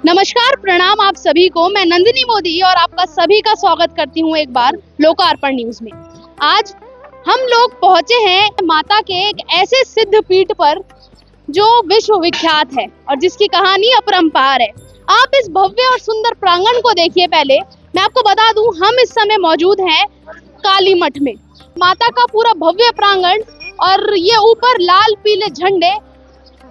नमस्कार, प्रणाम आप सभी को। मैं नंदिनी मोदी और आपका सभी का स्वागत करती हूँ एक बार लोकार्पण न्यूज में। आज हम लोग पहुंचे हैं माता के एक ऐसे सिद्ध पीठ पर जो विश्व विख्यात है और जिसकी कहानी अपरंपार है। आप इस भव्य और सुंदर प्रांगण को देखिए। पहले मैं आपको बता दूं, हम इस समय मौजूद हैं काली मठ में। माता का पूरा भव्य प्रांगण और ये ऊपर लाल पीले झंडे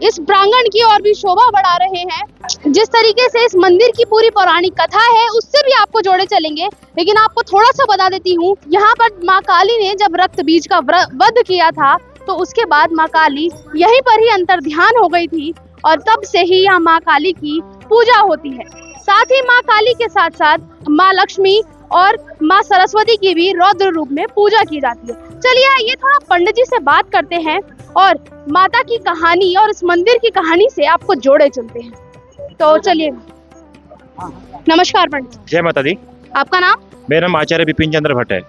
इस प्रांगण की और भी शोभा बढ़ा रहे हैं। जिस तरीके से इस मंदिर की पूरी पौराणिक कथा है उससे भी आपको जोड़े चलेंगे, लेकिन आपको थोड़ा सा बता देती हूँ। यहाँ पर माँ काली ने जब रक्त बीज का वध किया था तो उसके बाद माँ काली यहीं पर ही अंतर्ध्यान हो गई थी और तब से ही यहाँ माँ काली की पूजा होती है। साथ ही माँ काली के साथ साथ माँ लक्ष्मी और माँ सरस्वती की भी रौद्र रूप में पूजा की जाती है। चलिए ये थोड़ा पंडित जी से बात करते हैं और माता की कहानी और इस मंदिर की कहानी से आपको जोड़े चलते हैं। तो चलिए। नमस्कार पंडित। जय माता दी। आपका नाम? मेरा नाम आचार्य विपिन चंद्र भट्ट है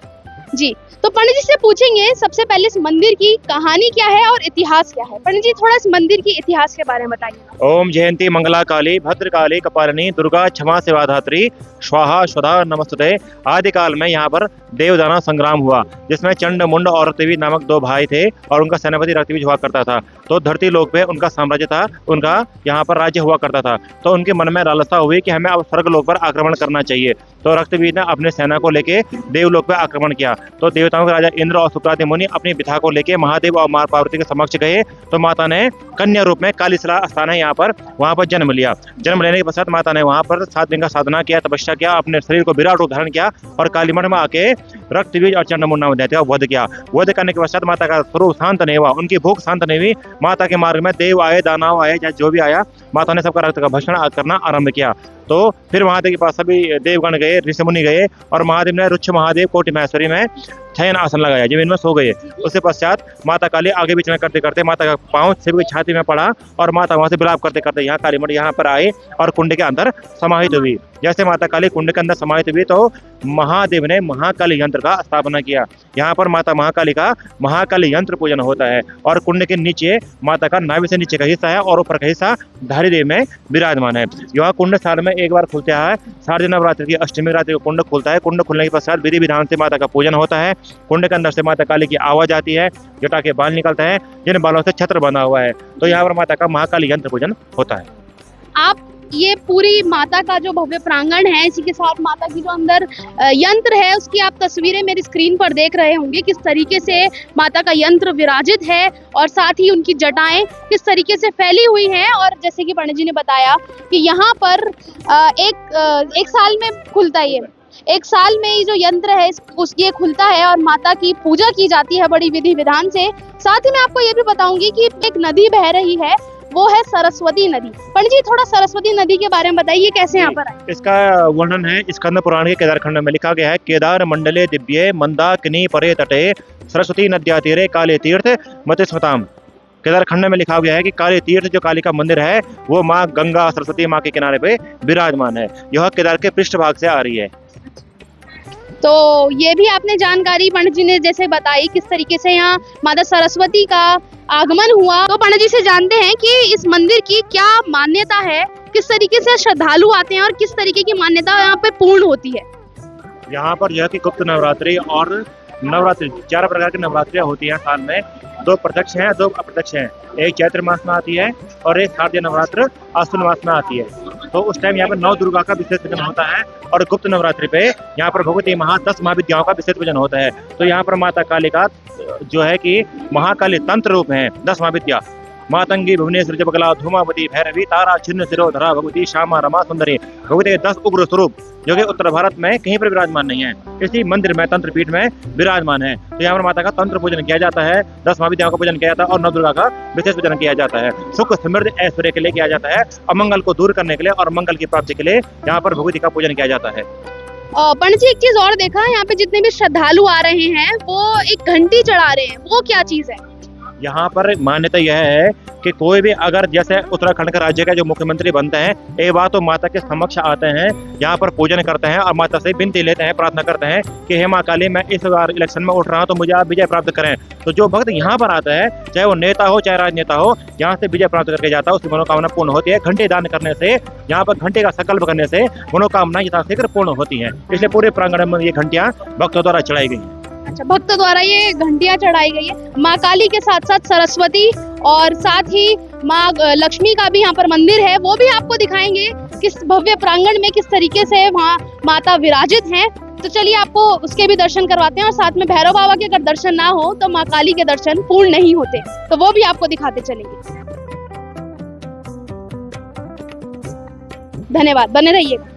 जी। तो पंडित जी से पूछेंगे सबसे पहले इस मंदिर की कहानी क्या है और इतिहास क्या है। पंडित जी थोड़ा इस मंदिर की इतिहास के बारे में बताइए। ओम जयंती मंगला काली भद्र काली कपालिनी दुर्गा क्षमा सेवा धात्री स्वाहा स्वधा नमस्तुते। आदिकाल में यहाँ पर देवदानव संग्राम हुआ जिसमें चंड मुंड और रक्तबीज नामक दो भाई थे और उनका सेनापति रक्तबीज हुआ करता था। तो धरती लोक पे उनका साम्राज्य था, उनका यहाँ पर राज्य हुआ करता था। तो उनके मन में लालसा हुई कि हमें अब स्वर्ग लोक पर आक्रमण करना चाहिए। तो रक्तबीज ने अपने सेना को लेके देवलोक पे आक्रमण किया। तो देवताओं के राजा इंद्र और शुक्रादि मुनि अपनी पिता को लेके महादेव और मां पार्वती के समक्ष गए। तो माता ने कन्या रूप में कालीसरा स्थान है यहाँ पर, वहाँ पर जन्म लिया। जन्म लेने के पश्चात माता ने वहाँ पर 7 दिन का साधना किया, तपस्या किया, अपने शरीर को विराट रूप धारण किया और कालीमठ में आके रक्तबीज और चंडमुंडा दैत्य का वध किया। वध करने के पश्चात माता का स्वरूप शांत नहीं हुआ, उनकी भूख शांत नहीं हुई। माता के मार्ग में देव आए, दानव आए, चाहे जो भी आया, माता ने सबका रक्त का भक्षण करना आरंभ किया। तो फिर महादेव के पास सभी देवगण गए, ऋषि मुनि गए और महादेव ने रुच्छ महादेव कोटि महेश्वरी में शयन आसन लगाया, जमीन में सो गए। उसके पश्चात माता काली आगे बीच में करते करते माता का पांव शिव की छाती में पड़ा और माता वहां से विलाप करते करते यहाँ कालीमठ यहाँ पर आए और कुंड के अंदर समाहित हुई। जैसे माता काली कुंड के अंदर समाहित हुई तो महादेव ने महाकाली यंत्र का स्थापना किया। यहाँ पर माता महाकाली का महाकाली यंत्र पूजन होता है और कुंड के नीचे माता का नाभि से नीचे का हिस्सा है और ऊपर का हिस्सा धारी देव में विराजमान है। यह कुंड साल में एक बार खुलता है। शारदीय नवरात्रि की अष्टमी रात्रि को कुंड खुलता है। कुंड खुलने के पश्चात विधि विधान से माता का पूजन होता है। कुंड के अंदर से माता काली की आवाज आती है, जटा के बाल निकलता है, जिन बालों से छत्र बना हुआ है। तो यहाँ पर माता का महाकाली यंत्र पूजन होता है। आप ये पूरी माता का जो भव्य प्रांगण है, इसी के साथ माता की जो अंदर यंत्र है उसकी आप तस्वीरें मेरी स्क्रीन पर देख रहे होंगे। किस तरीके से माता का यंत्र विराजित है और साथ ही उनकी जटाएं किस तरीके से फैली हुई हैं। और जैसे कि पंडित जी ने बताया कि यहाँ पर एक साल में खुलता है, एक साल में ये जो यंत्र है ये खुलता है और माता की पूजा की जाती है बड़ी विधि विधान से। साथ ही मैं आपको ये भी बताऊंगी कि एक नदी बह रही है, वो है सरस्वती नदी। पंडित जी थोड़ा सरस्वती नदी के बारे में बताइए, कैसे यहाँ पर आई? इसका वर्णन है स्कंद पुराण के केदार खंड में लिखा गया है। केदार मंडले दिव्ये मंदाकिनी परे तटे सरस्वती नद्या तीरे काले तीर्थ मते स्मताम। केदार खंड में लिखा गया है कि काली तीर्थ जो काली का मंदिर है वो माँ गंगा सरस्वती माँ के किनारे पे विराजमान है। यह केदार के पृष्ठभाग से आ रही है। तो ये भी आपने जानकारी पंडित जी ने जैसे बताई किस तरीके से यहाँ माता सरस्वती का आगमन हुआ। तो पंडित जी से जानते हैं कि इस मंदिर की क्या मान्यता है, किस तरीके से श्रद्धालु आते हैं और किस तरीके की मान्यता यहाँ पे पूर्ण होती है। यहाँ पर यह कि गुप्त नवरात्रि और नवरात्रि 4 प्रकार की नवरात्रियाँ होती हैं साल में। 2 प्रत्यक्ष हैं, 2 अप्रत्यक्ष हैं। एक चैत्र मास में आती है और एक शारदीय नवरात्र आश्विन मास में आती है। तो उस टाइम यहाँ पर 9 दुर्गा का विशेष पूजन होता है और गुप्त नवरात्रि पे यहाँ पर भगवती 10 महाविद्याओं का विशेष पूजन होता है। तो यहाँ पर माता काली का जो है कि महाकाली तंत्र रूप है 10 महाविद्या। मातंगी भुवनेश्वरी जबकला धूमावती भैरवी तारा छिन्न शिरोधरा भगवती श्यामा रमा सुंदरी। भगवती के 10 उग्र स्वरूप जो कि उत्तर भारत में कहीं पर विराजमान नहीं है, इसी मंदिर में तंत्र पीठ में विराजमान है। तो यहाँ पर माता का तंत्र पूजन किया जाता है, 10 महाविद्याओं का पूजन किया जाता है और 9 दुर्गा का विशेष पूजन किया जाता है। सुख समृद्धि ऐश्वर्य के लिए किया जाता है, अमंगल को दूर करने के लिए और मंगल की प्राप्ति के लिए यहाँ पर भगवती का पूजन किया जाता है। पंडित जी एक चीज और देखा, यहाँ पे जितने भी श्रद्धालु आ रहे हैं वो एक घंटी चढ़ा रहे हैं, वो क्या चीज है? यहाँ पर मान्यता यह है कि कोई भी अगर जैसे उत्तराखंड के राज्य के जो मुख्यमंत्री बनते हैं, एक बार तो माता के समक्ष आते हैं, यहाँ पर पूजन करते हैं और माता से विनती लेते हैं, प्रार्थना करते हैं कि हे माँ काली, मैं इस बार इलेक्शन में उठ रहा हूँ तो मुझे आप विजय प्राप्त करें। तो जो भक्त यहाँ पर आता है, चाहे वो नेता हो चाहे राजनेता हो, यहाँ से विजय प्राप्त करके जाता है, उसकी मनोकामना पूर्ण होती है। घंटे दान करने से, यहाँ पर घंटे का संकल्प करने से मनोकामना यथाशीघ्र पूर्ण होती है। इसलिए पूरे प्रांगण में ये घंटियां भक्तों द्वारा चढ़ाई गई हैं। अच्छा, भक्तों द्वारा ये घंटियां चढ़ाई गई है। माँ काली के साथ साथ सरस्वती और साथ ही माँ लक्ष्मी का भी यहाँ पर मंदिर है, वो भी आपको दिखाएंगे किस भव्य प्रांगण में किस तरीके से वहाँ माता विराजित हैं। तो चलिए आपको उसके भी दर्शन करवाते हैं और साथ में भैरव बाबा के अगर दर्शन ना हो तो माँ काली के दर्शन पूर्ण नहीं होते, तो वो भी आपको दिखाते चलेंगे। धन्यवाद, बने रहिएगा।